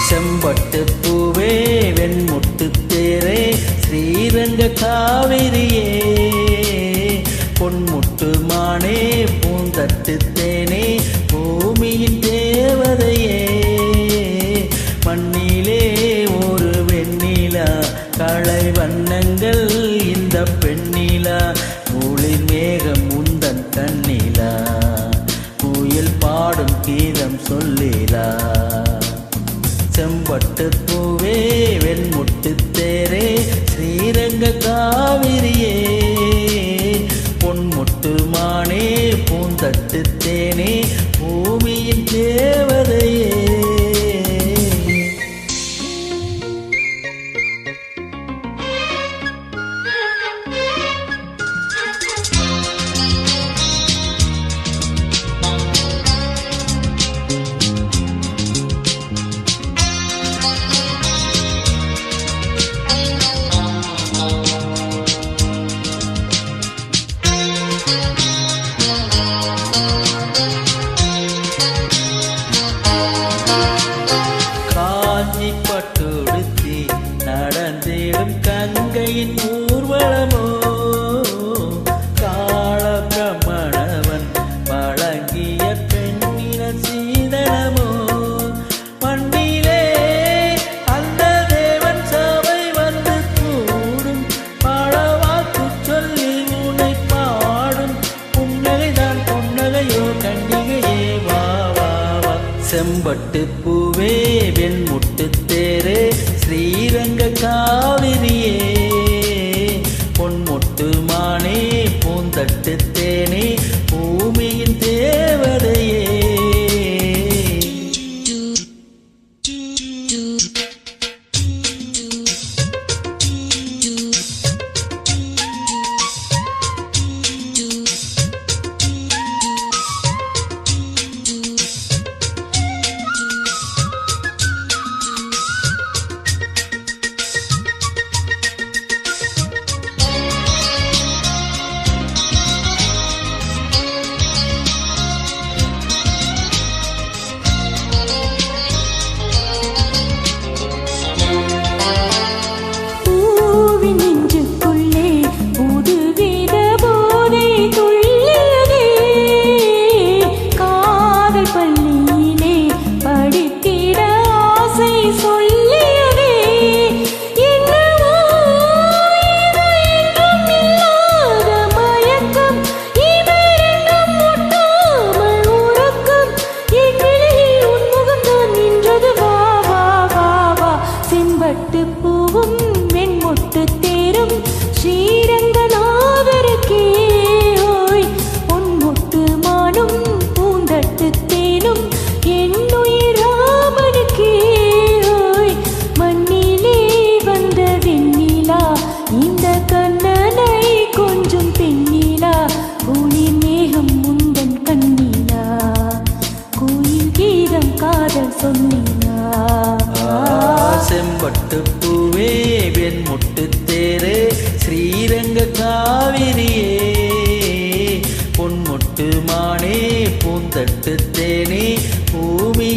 செம்பட்டு பூவே வெண்முட்டு தேரே ஸ்ரீரங்க காவிரியே பொன்முட்டு மானே பூந்தட்டு தேனே பூமியின் தேவதையே மண்ணிலே ஒரு வெண்ணிலா களை வண்ணங்கள் இந்த பெண்ணிலா குளிர் மேகம் உந்தன் கண்ணிலா குயில் பாடும் கீதம் சொல்லிலா செம்பட்டு பூவே வெண்முட்டு தேரே ஸ்ரீரங்க காவிரியே பொன்முட்டு மானே பூந்தட்டு தேனே பூமியின் தேவதையே பட்டுடுத்தி நடந்திடும் கங்கையின் ஊர்வலமோ கால பிரமணவன் வழங்கிய பெண்ணின சீதனமோ மண்ணிலே அந்த தேவன் சபை வந்து கூடும் பழவாக்கு சொல்லி உன்னை பாடும் புன்னகைதான் பொன்னகையோ கண்டிகையே வா வா வா செம்பட்டு பூவே வெண்முட்டு தேரே ஸ்ரீரங்க காவிரியே பொன்முட்டு மானே பூந்தட்டு தேனே பூமியின் தேவதையே பூவும் வெண்முட்டு தேரும் ஸ்ரீரங்கநாதருக்கே ஓய் பொன்முட்டு மானும் பூந்தட்டு தேனும் என்னுயிர் ராமனுக்கே ஓய் மண்ணிலே வந்த வெண்ணிலா இந்த கண்ணனை கொஞ்சம் பெண்ணிலா குளிர் மேகம் முந்தன் கண்ணிலா குயில் கீதம் காதல் சொன்னிலா செம்பட்டு பூவே வெண்முட்டு தேரே ஸ்ரீரங்க காவிரியே பொன்முட்டு மானே பூந்தட்டு தேனே பூமி